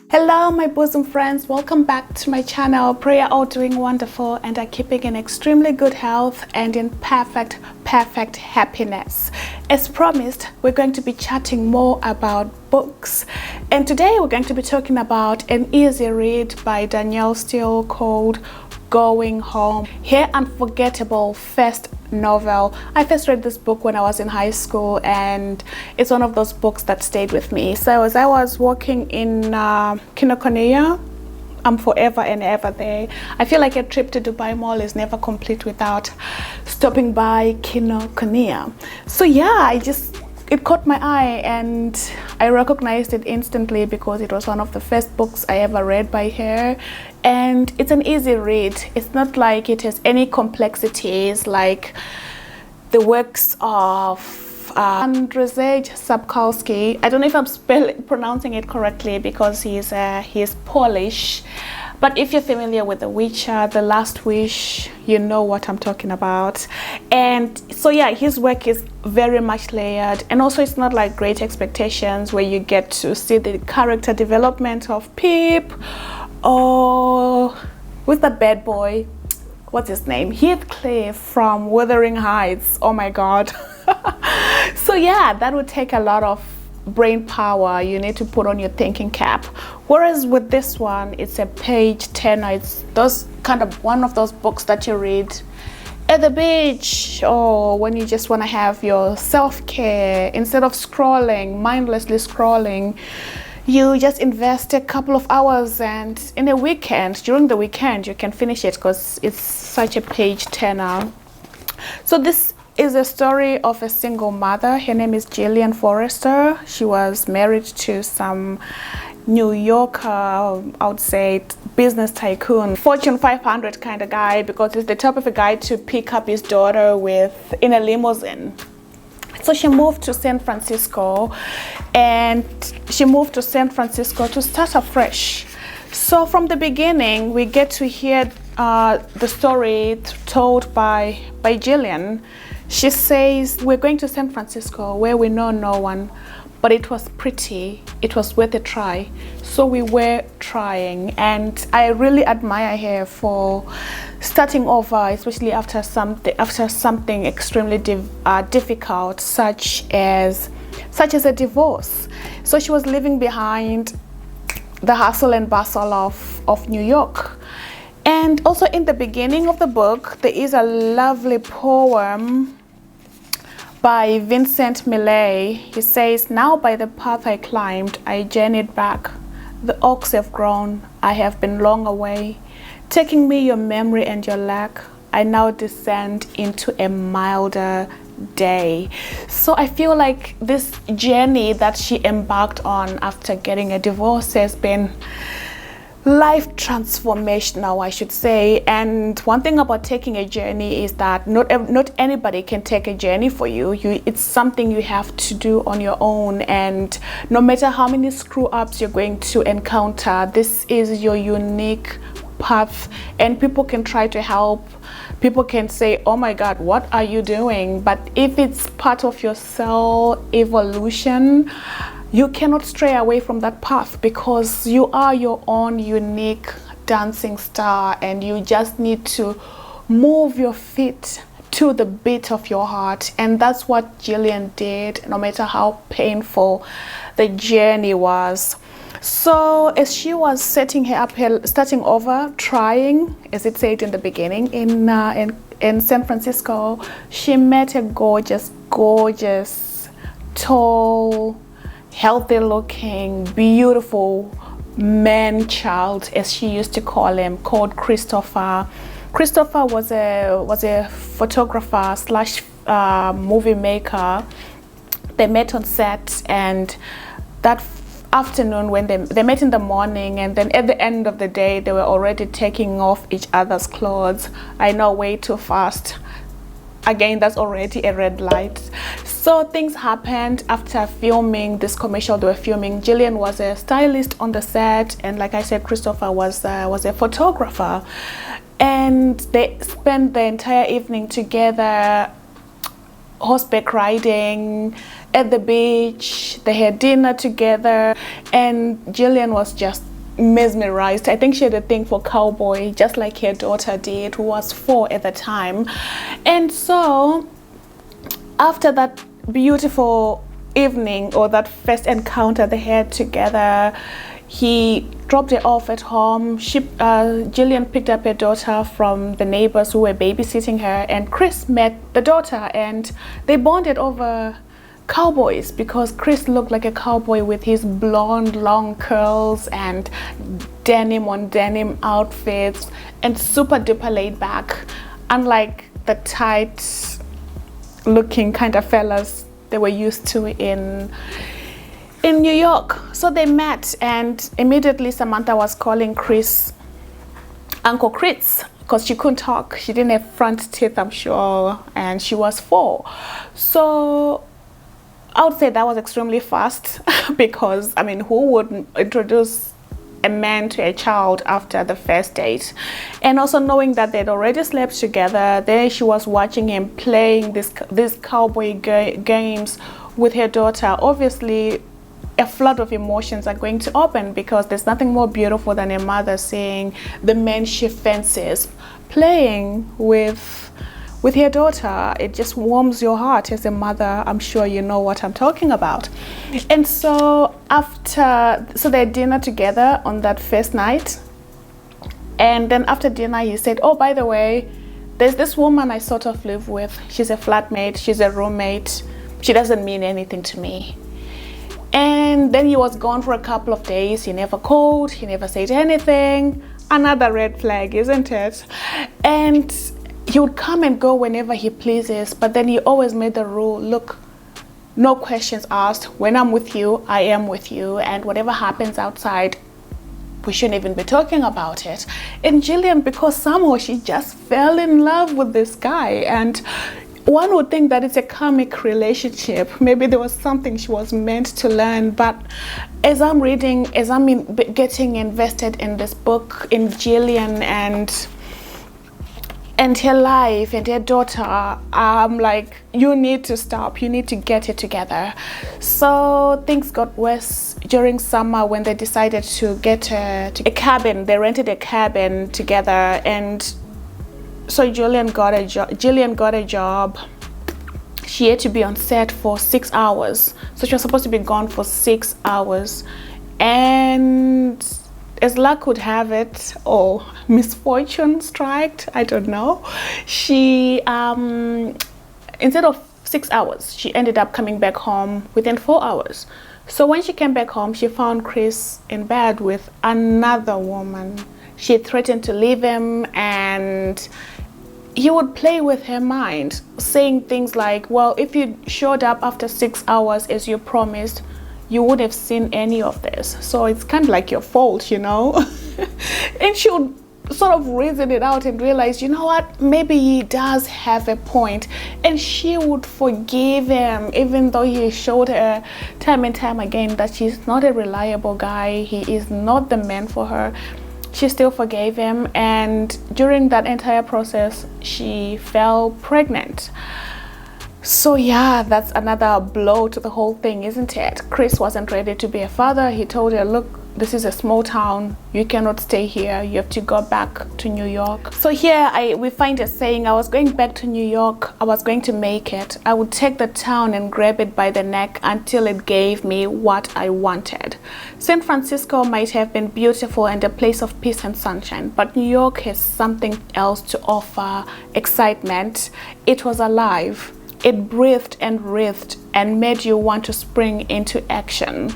Hello my bosom friends, welcome back to my channel. Pray you're all doing wonderful and are keeping in extremely good health and in perfect happiness. As promised, we're going to be chatting more about books, and today we're going to be talking about an easy read by Danielle still called Going Home. Her unforgettable first novel. I first read this book when I was in high school, and it's one of those books that stayed with me. So as I was walking in Kinokuniya, I'm forever and ever there. I feel like a trip to Dubai Mall is never complete without stopping by Kinokuniya. So yeah, it caught my eye and I recognized it instantly because it was one of the first books I ever read by her, and it's an easy read. It's not like it has any complexities like the works of Andrzej Sapkowski. I don't know if I'm pronouncing it correctly because he's Polish. But if you're familiar with The Witcher, The Last Wish, you know what I'm talking about. And so yeah, his work is very much layered, and also it's not like Great Expectations where you get to see the character development of Pip, or with the bad boy, what's his name, Heathcliff from Wuthering Heights. Oh my god. So yeah, that would take a lot of brain power. You need to put on your thinking cap, whereas with this one, it's a page turner. It's those kind of one of those books that you read at the beach, or when you just want to have your self-care. Instead of mindlessly scrolling, you just invest a couple of hours, and during the weekend you can finish it because it's such a page turner. So this is a story of a single mother. Her name is Jillian Forrester. She was married to some New Yorker, I would say, business tycoon, Fortune 500 kind of guy, because he's the type of a guy to pick up his daughter in a limousine. So she moved to San Francisco, and she moved to San Francisco to start afresh. So from the beginning, we get to hear the story told by Jillian. She says, we're going to San Francisco where we know no one, but it was pretty, it was worth a try. So we were trying, and I really admire her for starting over, especially after something extremely difficult, such as a divorce. So she was leaving behind the hustle and bustle of New York. And also in the beginning of the book, there is a lovely poem by Vincent Millay. He says, now by the path I climbed, I journeyed back. The oaks have grown, I have been long away. Taking me your memory and your lack, I now descend into a milder day. So I feel like this journey that she embarked on after getting a divorce has been life transformational, I should say. And one thing about taking a journey is that not anybody can take a journey for you. It's something you have to do on your own, and no matter how many screw ups you're going to encounter, this is your unique path. And people can try to help, people can say, oh my god, what are you doing? But if it's part of your cell evolution, you cannot stray away from that path, because you are your own unique dancing star, and you just need to move your feet to the beat of your heart. And that's what Jillian did, no matter how painful the journey was. So as she was starting over, trying, as it said in the beginning, in San Francisco, she met a gorgeous, tall, healthy looking, beautiful man child, as she used to call him, called Christopher. Christopher was a photographer slash movie maker. They met on set, and that afternoon, when they met in the morning, and then at the end of the day they were already taking off each other's clothes. I know, way too fast. Again, that's already a red light. So things happened after filming this commercial they were filming. Jillian was a stylist on the set, and like I said, Christopher was a photographer, and they spent the entire evening together, horseback riding at the beach. They had dinner together, and Jillian was just mesmerized. I think she had a thing for cowboy, just like her daughter did, who was 4 at the time. And so after that beautiful evening, or that first encounter they had together, he dropped her off at home. Jillian picked up her daughter from the neighbors who were babysitting her, and Chris met the daughter, and they bonded over cowboys, because Chris looked like a cowboy with his blonde long curls and denim on denim outfits, and super duper laid back, unlike the tight looking kind of fellas they were used to in New York. So they met, and immediately Samantha was calling Chris Uncle Chris, because she couldn't talk. She didn't have front teeth, I'm sure, and she was 4. So I would say that was extremely fast because, I mean, who would introduce a man to a child after the first date? And also knowing that they'd already slept together, then she was watching him playing these cowboy games with her daughter. Obviously, a flood of emotions are going to open, because there's nothing more beautiful than a mother seeing the men she fancies playing with her daughter. It just warms your heart as a mother. I'm sure you know what I'm talking about. And so they had dinner together on that first night, and then after dinner he said, oh, by the way, there's this woman I sort of live with. She's a flatmate, she's a roommate, she doesn't mean anything to me. And then he was gone for a couple of days. He never called, he never said anything. Another red flag, isn't it? And he would come and go whenever he pleases, but then he always made the rule, look, no questions asked. When I'm with you, I am with you, and whatever happens outside, we shouldn't even be talking about it. And Jillian, because somehow she just fell in love with this guy, and one would think that it's a karmic relationship. Maybe there was something she was meant to learn. But as I'm reading, getting invested in this book, in Jillian and her life and her daughter, I'm like, you need to stop, you need to get it together. So things got worse during summer when they decided to get a cabin. They rented a cabin together, and so Jillian got a job. She had to be on set for 6 hours. So she was supposed to be gone for 6 hours. And as luck would have it, or misfortune striked, I don't know, she, instead of 6 hours, she ended up coming back home within 4 hours. So when she came back home, she found Chris in bed with another woman. She threatened to leave him, and he would play with her mind, saying things like, well, if you showed up after 6 hours as you promised, you would have seen any of this. So it's kind of like your fault, you know? And she would sort of reason it out and realize, you know what, maybe he does have a point. And she would forgive him, even though he showed her time and time again that she's not a reliable guy. He is not the man for her. She still forgave him. And during that entire process, she fell pregnant. So yeah, that's another blow to the whole thing, isn't it? Chris wasn't ready to be a father. He told her, look, this is a small town. You cannot stay here. You have to go back to New York. So here we find her saying, I was going back to New York. I was going to make it. I would take the town and grab it by the neck until it gave me what I wanted. San Francisco might have been beautiful and a place of peace and sunshine, but New York has something else to offer: excitement. It was alive. It breathed and writhed and made you want to spring into action.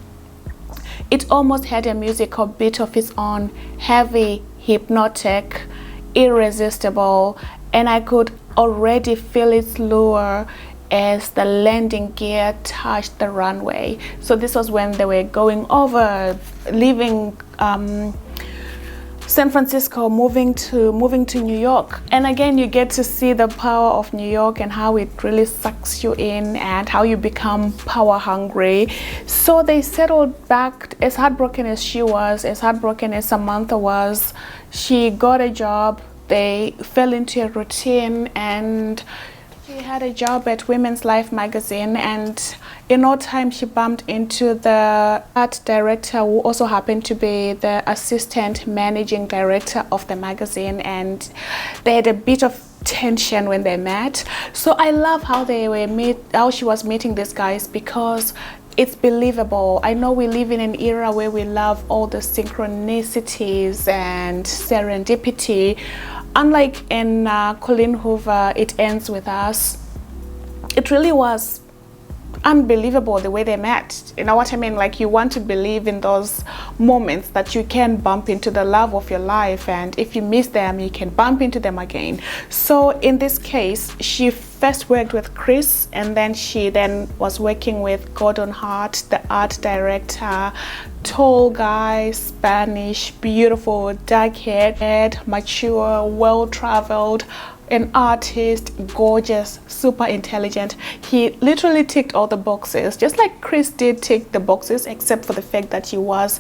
It almost had a musical beat of its own, heavy, hypnotic, irresistible, and I could already feel its lure as the landing gear touched the runway. So this was when they were going over, leaving San Francisco, moving to New York. And again, you get to see the power of New York and how it really sucks you in and how you become power hungry. So they settled back. As heartbroken as she was, as heartbroken as Samantha was, she got a job. They fell into a routine, and She had a job at Women's Life magazine, and in no time she bumped into the art director, who also happened to be the assistant managing director of the magazine, and they had a bit of tension when they met. So I love how how she was meeting these guys, because it's believable. I know we live in an era where we love all the synchronicities and serendipity. Unlike in Colleen Hoover, It Ends With Us, it really was unbelievable the way they met. You know what I mean? Like, you want to believe in those moments that you can bump into the love of your life, and if you miss them, you can bump into them again. So in this case, she first worked with Chris, and then she was working with Gordon Hart, the art director. Tall guy, Spanish, beautiful, dark-haired, mature, well-traveled, an artist, gorgeous, super intelligent. He literally ticked all the boxes, just like Chris did tick the boxes, except for the fact that he was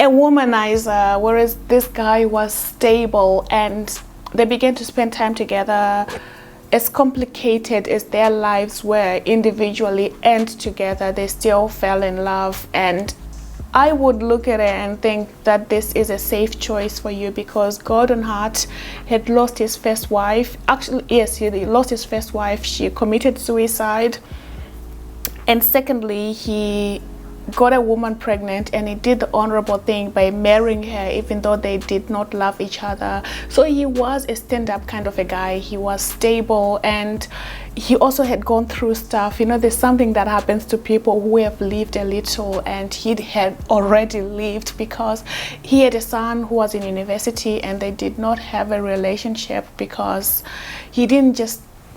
a womanizer, whereas this guy was stable, and they began to spend time together. As complicated as their lives were individually and together, they still fell in love. And I would look at it and think that this is a safe choice for you, because Gordon Hart had lost his first wife. Actually, yes, he lost his first wife. She committed suicide. And secondly, he got a woman pregnant, and he did the honorable thing by marrying her, even though they did not love each other. So he was a stand-up kind of a guy. He was stable, and he also had gone through stuff. You know, there's something that happens to people who have lived a little, and he had already lived, because he had a son who was in university, and they did not have a relationship because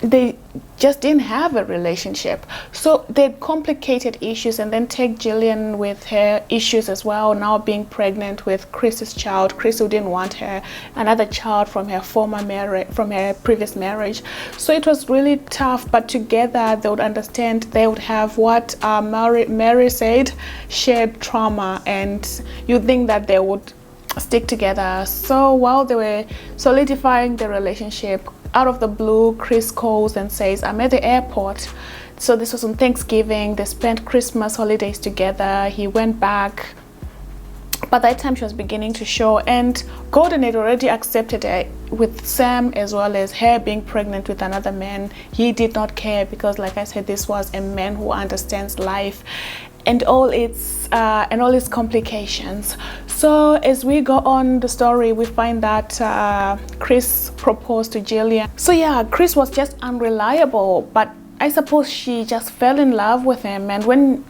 they just didn't have a relationship. So they had complicated issues, and then take Jillian with her issues as well, now being pregnant with Chris's child. Chris, who didn't want her, another child from her from her previous marriage. So it was really tough, but together they would understand. They would have what Mary said, shared trauma, and you think that they would stick together. So while they were solidifying the relationship, out of the blue, Chris calls and says, I'm at the airport. So this was on Thanksgiving. They spent Christmas holidays together. He went back. By that time, she was beginning to show, and Gordon had already accepted her with Sam, as well as her being pregnant with another man. He did not care, because, like I said, this was a man who understands life and all its complications. So as we go on the story, we find that Chris proposed to Jillian. So yeah, Chris was just unreliable, but I suppose she just fell in love with him. And when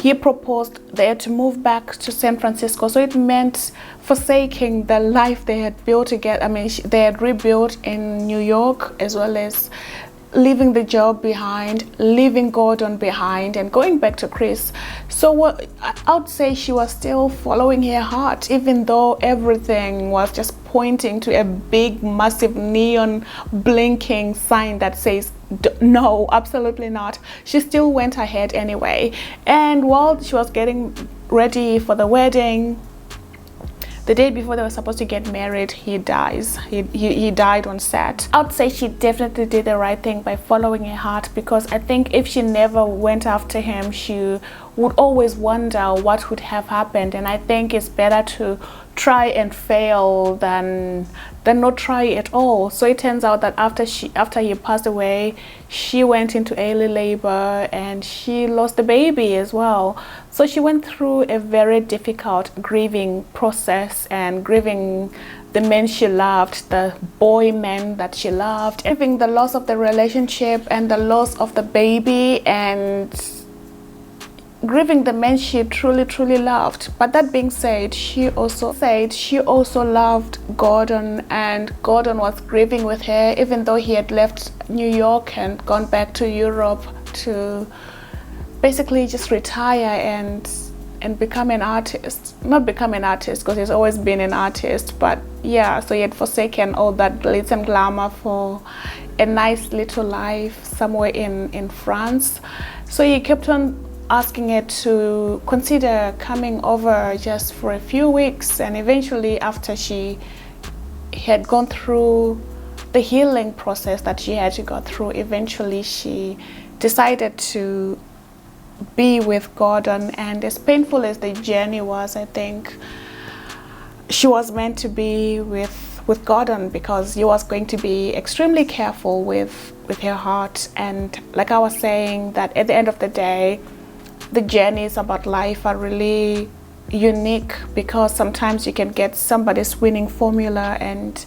he proposed, they had to move back to San Francisco. So it meant forsaking the life they had built together. I mean, they had rebuilt in New York, as well as leaving the job behind, leaving Gordon behind, and going back to Chris. So I would say she was still following her heart, even though everything was just pointing to a big, massive neon blinking sign that says no, absolutely not. She still went ahead anyway. And while she was getting ready for the wedding, the day before they were supposed to get married, he dies. He died on set. I would say she definitely did the right thing by following her heart, because I think if she never went after him, she would always wonder what would have happened. And I think it's better to try and fail than not try at all. So it turns out that after he passed away, she went into early labor, and she lost the baby as well. So she went through a very difficult grieving process, and grieving the men she loved, the boy men that she loved, grieving the loss of the relationship and the loss of the baby, and grieving the men she truly loved. But that being said, she also loved Gordon, and Gordon was grieving with her, even though he had left New York and gone back to Europe to basically just retire and become an artist. Not become an artist, because he's always been an artist, but yeah, so he had forsaken all that glitz and glamour for a nice little life somewhere in France. So he kept on asking her to consider coming over just for a few weeks, and eventually, after she had gone through the healing process that she had to go through. Eventually she decided to be with Gordon, and as painful as the journey was, I think she was meant to be with Gordon, because he was going to be extremely careful with her heart. And like I was saying, that at the end of the day, the journeys about life are really unique, because sometimes you can get somebody's winning formula and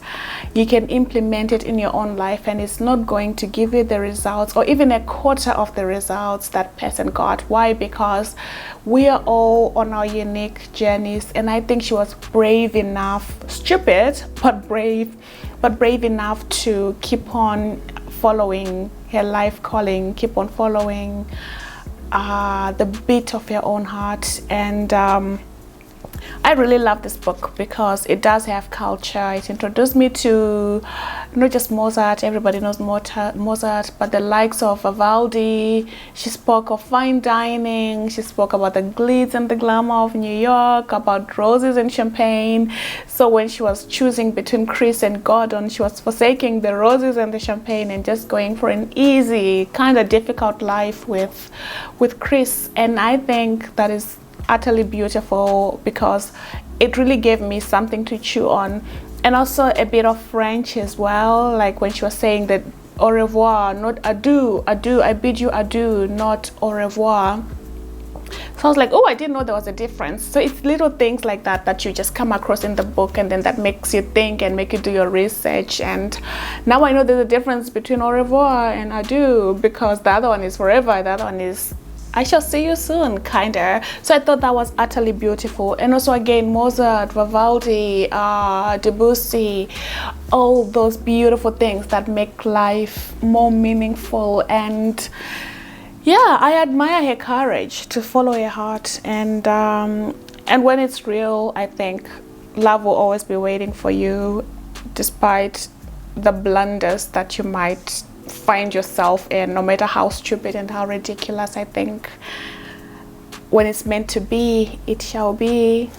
you can implement it in your own life, and it's not going to give you the results or even a quarter of the results that person got. Why? Because we are all on our unique journeys. And I think she was brave enough, stupid but brave enough to keep on following her life calling, keep on following the beat of her own heart. And I really love this book because it does have culture. It introduced me to not just Mozart, everybody knows Mozart, but the likes of Vivaldi. She spoke of fine dining, she spoke about the glitz and the glamour of New York, about roses and champagne. So when she was choosing between Chris and Gordon, she was forsaking the roses and the champagne and just going for an easy, kind of difficult life with Chris. And I think that is utterly beautiful, because it really gave me something to chew on, and also a bit of French as well, like when she was saying that au revoir, not adieu, adieu, I bid you adieu, not au revoir. So I was like, oh, I didn't know there was a difference. So it's little things like that that you just come across in the book, and then that makes you think and make you do your research. And now I know there's a difference between au revoir and adieu, because the other one is forever, the other one is I shall see you soon, kinda. So I thought that was utterly beautiful. And also again, Mozart, Vivaldi, Debussy, all those beautiful things that make life more meaningful. And yeah, I admire her courage to follow her heart. And when it's real, I think love will always be waiting for you, despite the blunders that you might find yourself in, no matter how stupid and how ridiculous. I think when it's meant to be, it shall be.